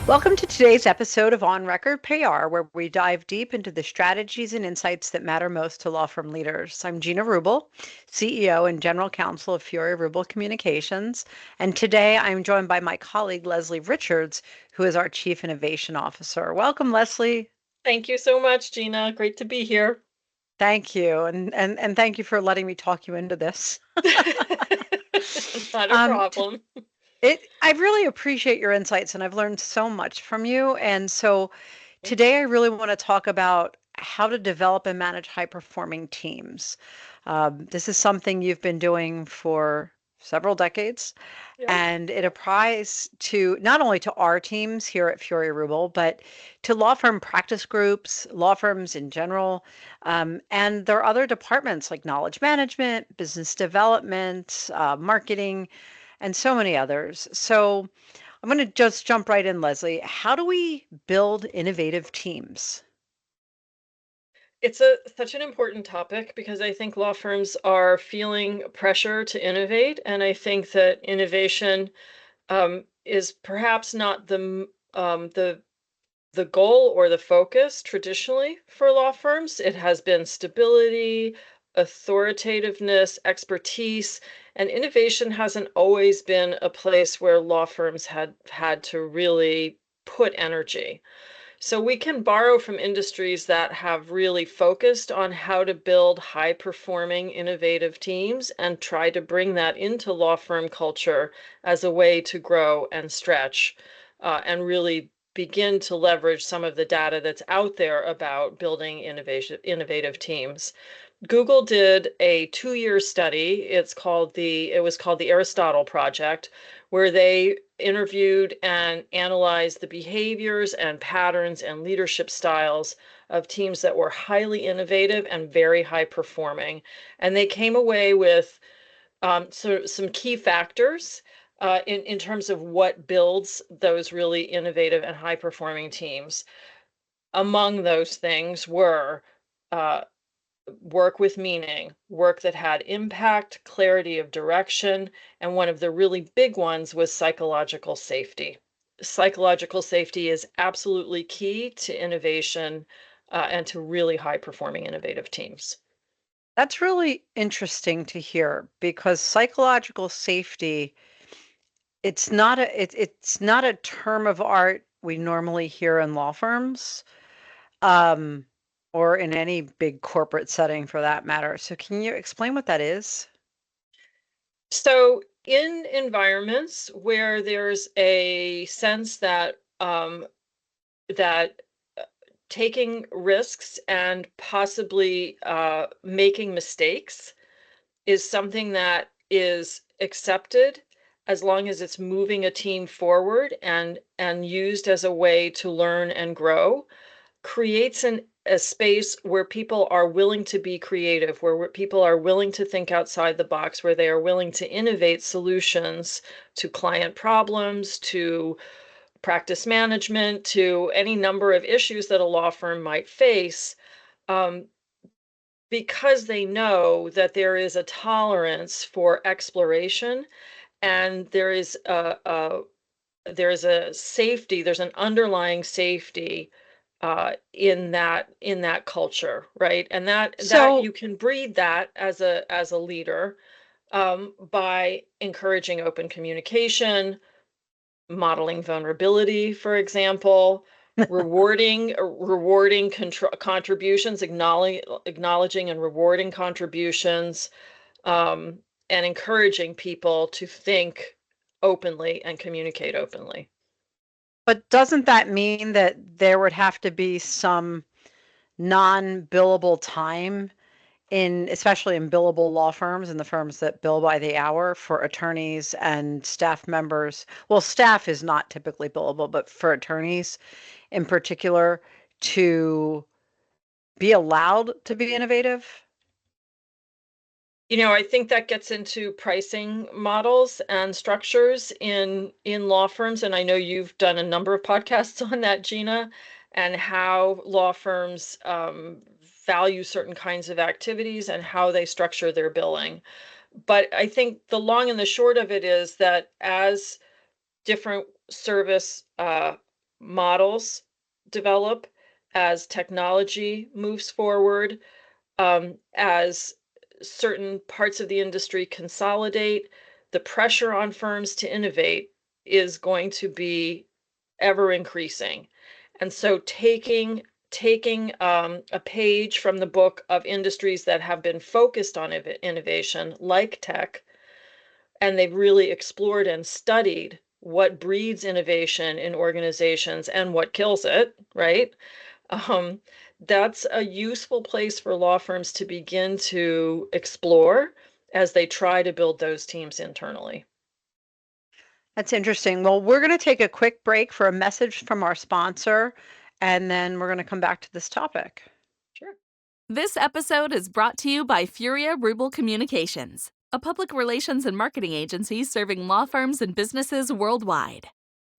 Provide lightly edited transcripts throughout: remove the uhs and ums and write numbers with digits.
Welcome to today's episode of On Record PR, where we dive deep into the strategies and insights that matter most to law firm leaders. I'm Gina Rubel, CEO and General Counsel of Furia Rubel Communications, and today I'm joined by my colleague Leslie Richards, who is our Chief Innovation Officer. Welcome, Leslie. Thank you so much, Gina. Great to be here. Thank you, and thank you for letting me talk you into this. Not a Um, problem. I really appreciate your insights, and I've learned so much from you. And so today I really want to talk about how to develop and manage high-performing teams. This is something you've been doing for several decades, Yeah. and it applies to not only to our teams here at Fury Rubel, but to law firm practice groups, law firms in general, and there are other departments like knowledge management, business development, marketing, and so many others. So I'm going to just jump right in, Leslie. How do we build innovative teams? It's such an important topic because I think law firms are feeling pressure to innovate, and I think that innovation is perhaps not the goal or the focus traditionally for law firms. It has been stability, authoritativeness, expertise, and innovation hasn't always been a place where law firms had to really put energy. So we can borrow from industries that have really focused on how to build high performing, innovative teams and try to bring that into law firm culture as a way to grow and stretch and really begin to leverage some of the data that's out there about building innovative teams. Google did a 2-year study. It was called the Aristotle Project, where they interviewed and analyzed the behaviors and patterns and leadership styles of teams that were highly innovative and very high performing. And they came away with some key factors in terms of what builds those really innovative and high performing teams. Among those things were uh, work with meaning, work that had impact, clarity of direction, and one of the really big ones was psychological safety. Psychological safety is absolutely key to innovation and to really high performing innovative teams. That's really interesting to hear because psychological safety, it's not a term of art we normally hear in law firms, um, or in any big corporate setting for that matter. So can you explain what that is? So, in environments where there's a sense that taking risks and possibly making mistakes is something that is accepted as long as it's moving a team forward and used as a way to learn and grow, creates a space where people are willing to be creative, where people are willing to think outside the box, where they are willing to innovate solutions to client problems, to practice management, to any number of issues that a law firm might face, um, because they know that there is a tolerance for exploration and there is a safety, there's an underlying safety in that culture, right? And that So you can breed that as a leader by encouraging open communication, modeling vulnerability, for example, rewarding contributions, acknowledging and rewarding contributions, um, and encouraging people to think openly and communicate openly. but doesn't that mean that there would have to be some non-billable time in especially in billable law firms and the firms that bill by the hour for attorneys and staff members? Well, staff is not typically billable, but for attorneys in particular to be allowed to be innovative? You know, I think that gets into pricing models and structures in law firms, and I know you've done a number of podcasts on that, Gina, and how law firms value certain kinds of activities and how they structure their billing. But I think the long and the short of it is that as different service models develop, as technology moves forward, as certain parts of the industry consolidate, the pressure on firms to innovate is going to be ever increasing. And so taking a page from the book of industries that have been focused on innovation, like tech, and they've really explored and studied what breeds innovation in organizations and what kills it, right? Um, that's a useful place for law firms to begin to explore as they try to build those teams internally. That's interesting. Well, we're going to take a quick break for a message from our sponsor, and then we're going to come back to this topic. Sure. This episode is brought to you by Furia Rubel Communications, a public relations and marketing agency serving law firms and businesses worldwide.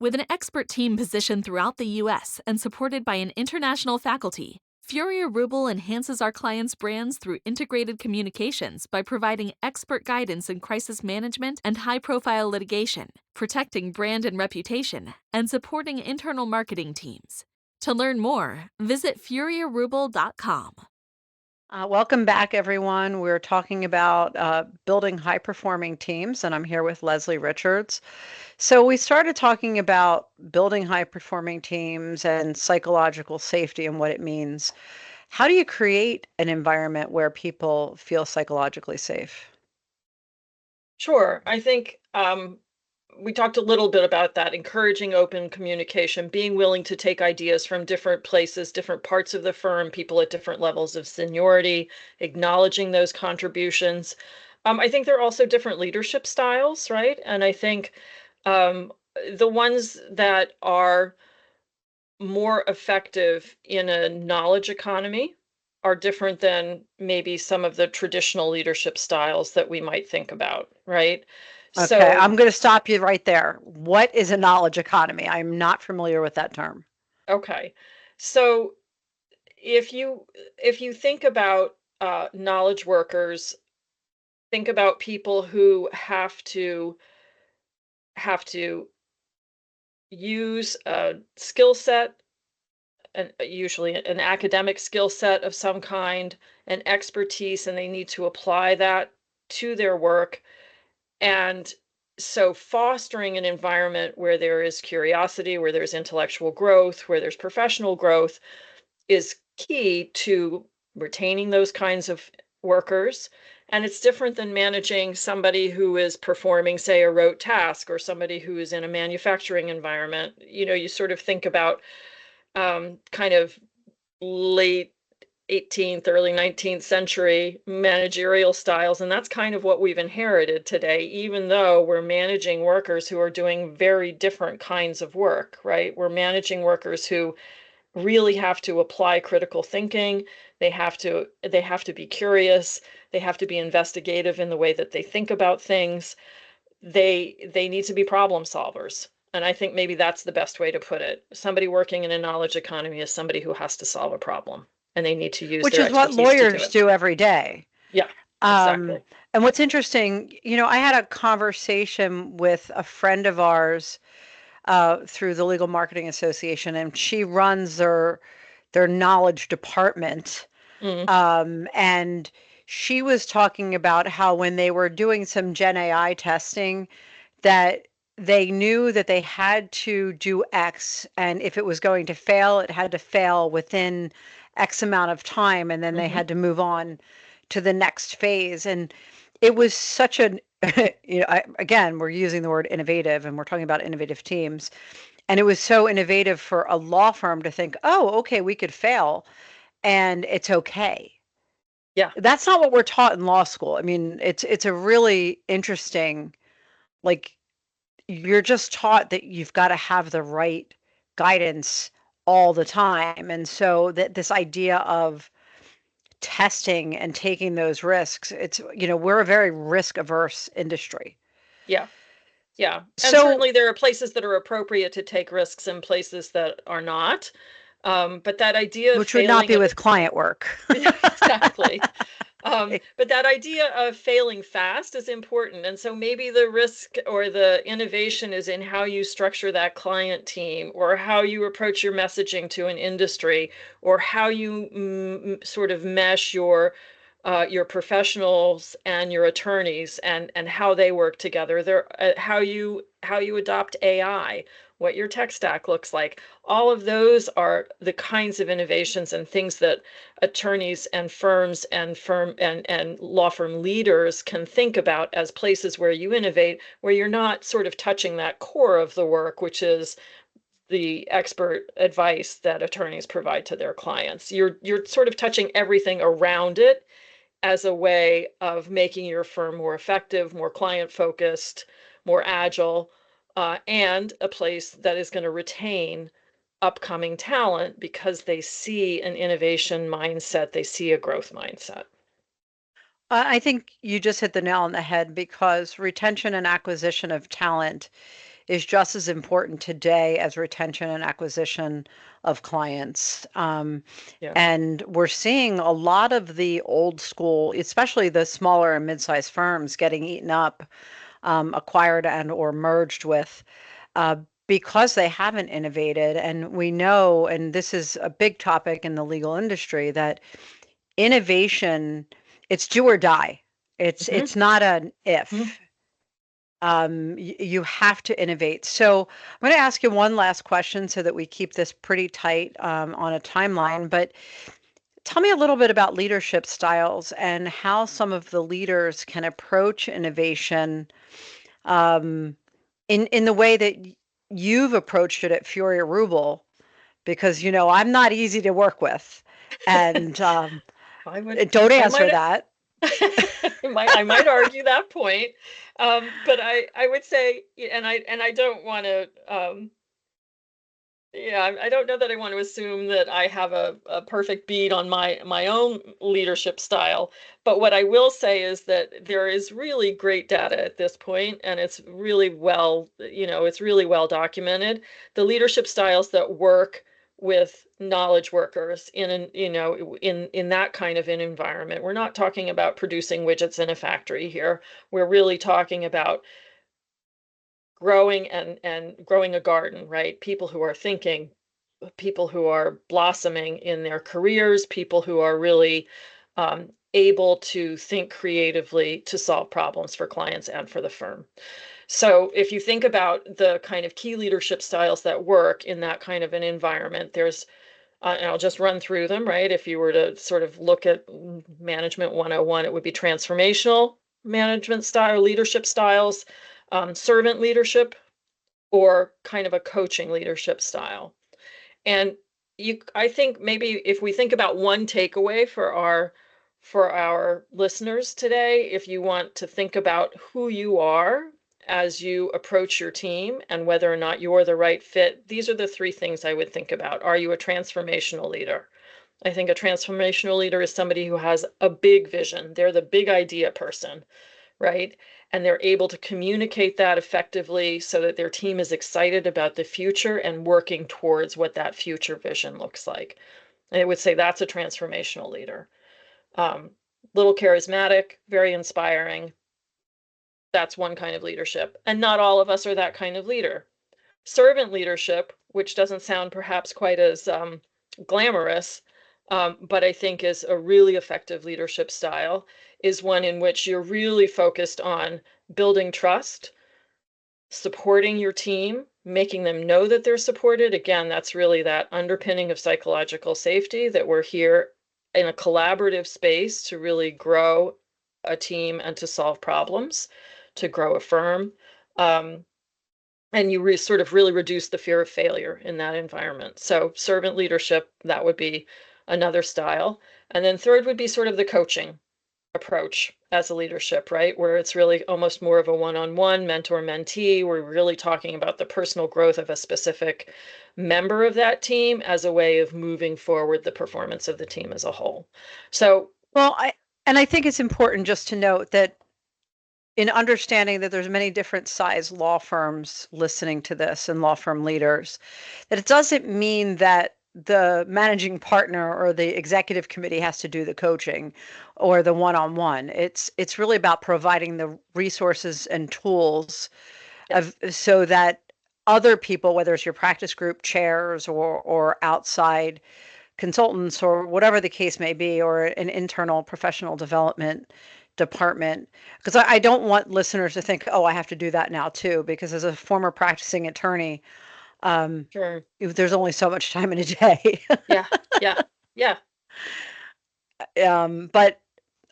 With an expert team positioned throughout the U.S. and supported by an international faculty, Furia Rubel enhances our clients' brands through integrated communications by providing expert guidance in crisis management and high-profile litigation, protecting brand and reputation, and supporting internal marketing teams. To learn more, visit furiarubel.com. Welcome back, everyone. We're talking about building high-performing teams, and I'm here with Leslie Richards. So we started talking about building high-performing teams and psychological safety and what it means. How do you create an environment where people feel psychologically safe? Sure. I think we talked a little bit about that, encouraging open communication, being willing to take ideas from different places, different parts of the firm, people at different levels of seniority, acknowledging those contributions. I think there are also different leadership styles, right? And I think um, the ones that are more effective in a knowledge economy are different than maybe some of the traditional leadership styles that we might think about, right? Okay, So, I'm going to stop you right there. What is a knowledge economy? I'm not familiar with that term. okay. So if you think about knowledge workers, think about people who have to use a skill set, and usually an academic skill set of some kind, an expertise, and they need to apply that to their work. And so fostering an environment where there is curiosity, where there's intellectual growth, where there's professional growth is key to retaining those kinds of workers. And it's different than managing somebody who is performing, say, a rote task, or somebody who is in a manufacturing environment. You sort of think about kind of late 18th, early 19th century managerial styles. And that's kind of what we've inherited today, even though we're managing workers who are doing very different kinds of work, right? We're managing workers who really have to apply critical thinking. They have to be curious. They have to be investigative in the way that they think about things. They need to be problem solvers. And I think maybe that's the best way to put it. Somebody working in a knowledge economy is somebody who has to solve a problem, and they need to use Which their is what expertise to do lawyers it. do every day. Yeah, Um, exactly. and what's interesting, I had a conversation with a friend of ours through the Legal Marketing Association, and she runs their knowledge department. Mm, And she was talking about how when they were doing some Gen AI testing, that they knew that they had to do X, and if it was going to fail, it had to fail within X amount of time, and then they hmm had to move on to the next phase. And it was such an, again, we're using the word innovative, and we're talking about innovative teams. And it was so innovative for a law firm to think, oh, okay, we could fail and it's okay. Yeah, That's not what we're taught in law school. I mean, it's a really interesting, like, you're just taught that you've got to have the right guidance all the time. And so that this idea of testing and taking those risks, we're a very risk averse industry. yeah, yeah. And So, certainly there are places that are appropriate to take risks and places that are not. But that idea of which would not failing be at with client work. exactly. But that idea of failing fast is important. And so maybe the risk or the innovation is in how you structure that client team, or how you approach your messaging to an industry, or how you sort of mesh your professionals and your attorneys, and how they work together. How you adopt AI, what your tech stack looks like. All of those are the kinds of innovations and things that attorneys and firms and law firm leaders can think about as places where you innovate, where you're not sort of touching that core of the work, which is the expert advice that attorneys provide to their clients. You're sort of touching everything around it as a way of making your firm more effective, more client focused, more agile, and a place that is going to retain upcoming talent because they see an innovation mindset, they see a growth mindset. I think you just hit the nail on the head, because retention and acquisition of talent is just as important today as retention and acquisition of clients. Yeah. And we're seeing a lot of the old school, especially the smaller and mid-sized firms, getting eaten up, acquired and or merged with, uh, because they haven't innovated. And we know, and this is a big topic in the legal industry, that innovation, it's do or die. It's not an if. You have to innovate. So I'm going to ask you one last question so that we keep this pretty tight, on a timeline. But tell me a little bit about leadership styles and how some of the leaders can approach innovation, um, in the way that you've approached it at Furia Rubel, because I'm not easy to work with, and I would, don't I answer might, that. I might argue that point, but I would say, and I don't want to, yeah, I don't know that I want to assume that I have a perfect beat on my own leadership style. But what I will say is that there is really great data at this point, and it's really well documented. The leadership styles that work with knowledge workers in that kind of an environment. We're not talking about producing widgets in a factory here. We're really talking about growing and growing a garden, right? People who are thinking, people who are blossoming in their careers, people who are really able to think creatively to solve problems for clients and for the firm. So if you think about the kind of key leadership styles that work in that kind of an environment, and I'll just run through them, right? If you were to sort of look at Management 101, it would be transformational management style, leadership styles, servant leadership, or kind of a coaching leadership style. And I think maybe if we think about one takeaway for our listeners today, if you want to think about who you are as you approach your team and whether or not you're the right fit, these are the three things I would think about. Are you a transformational leader? I think a transformational leader is somebody who has a big vision. They're the big idea person, right? And they're able to communicate that effectively so that their team is excited about the future and working towards what that future vision looks like. And I would say that's a transformational leader. Little charismatic, very inspiring. That's one kind of leadership. And not all of us are that kind of leader. Servant leadership, which doesn't sound perhaps quite as glamorous, but I think is a really effective leadership style, is one in which you're really focused on building trust, supporting your team, making them know that they're supported. Again, that's really that underpinning of psychological safety, that we're here in a collaborative space to really grow a team and to solve problems, to grow a firm. And you sort of really reduce the fear of failure in that environment. So servant leadership, that would be another style. And then third would be sort of the coaching approach as a leadership, right? Where it's really almost more of a one-on-one mentor-mentee. We're really talking about the personal growth of a specific member of that team as a way of moving forward the performance of the team as a whole. So, Well, I think it's important just to note that, in understanding that there's many different size law firms listening to this and law firm leaders, that it doesn't mean that the managing partner or the executive committee has to do the coaching or the one-on-one. It's really about providing the resources and tools Yes. so that other people, whether it's your practice group chairs or outside consultants or whatever the case may be, or an internal professional development department, because I don't want listeners to think, oh, I have to do that now too, because as a former practicing attorney, Sure. there's only so much time in a day. Yeah. Yeah. Yeah. But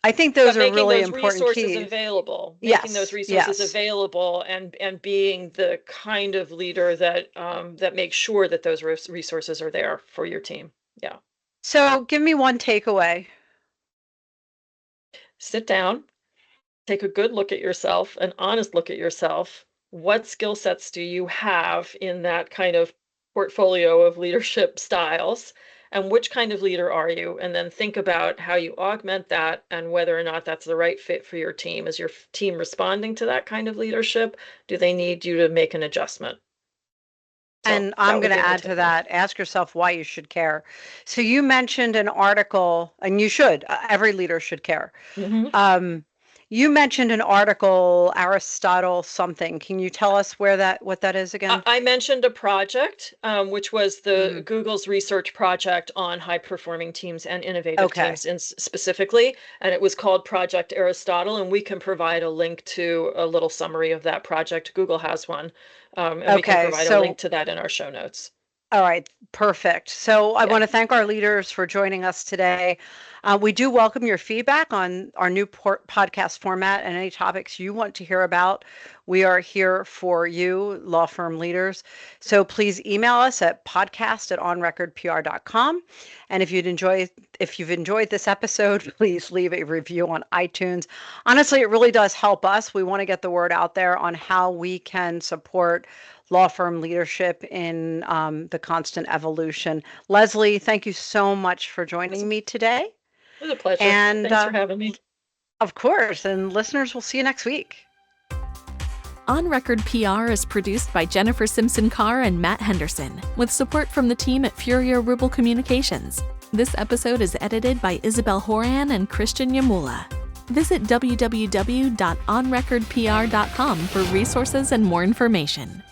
I think But those are making really those important resources keys. available, making those Yes, resources yes. available, and being the kind of leader that that makes sure that those resources are there for your team. Yeah. So give me one takeaway. Sit down, take a good look at yourself, an honest look at yourself. What skill sets do you have in that kind of portfolio of leadership styles? And which kind of leader are you? And then think about how you augment that and whether or not that's the right fit for your team. Is your team responding to that kind of leadership? Do they need you to make an adjustment? So And that I'm would going to be my add to takeaway. that, ask yourself why you should care. So you mentioned an article, and you should, every leader should care. Mhm. Um, you mentioned an article, Aristotle something. Can you tell us what that is again? I mentioned a project, which was the Mm, Google's research project on high-performing teams and innovative okay. teams in specifically, and it was called Project Aristotle, and we can provide a link to a little summary of that project. Google has one, and we can Okay. provide a link So to that in our show notes. all right, perfect. So I Yeah. want to thank our leaders for joining us today. We do welcome your feedback on our new podcast format and any topics you want to hear about. We are here for you, law firm leaders. So please email us at podcast@onrecordpr.com. And if you've enjoyed this episode, please leave a review on iTunes. Honestly, it really does help us. We want to get the word out there on how we can support law firm leadership in the constant evolution. Leslie, thank you so much for It was joining me today. a pleasure. And Thanks for having me. of course, and listeners, we'll see you next week. On Record PR is produced by Jennifer Simpson Carr and Matt Henderson, with support from the team at Furia Rubel Communications. This episode is edited by Isabel Horan and Christian Yamula. Visit www.onrecordpr.com for resources and more information.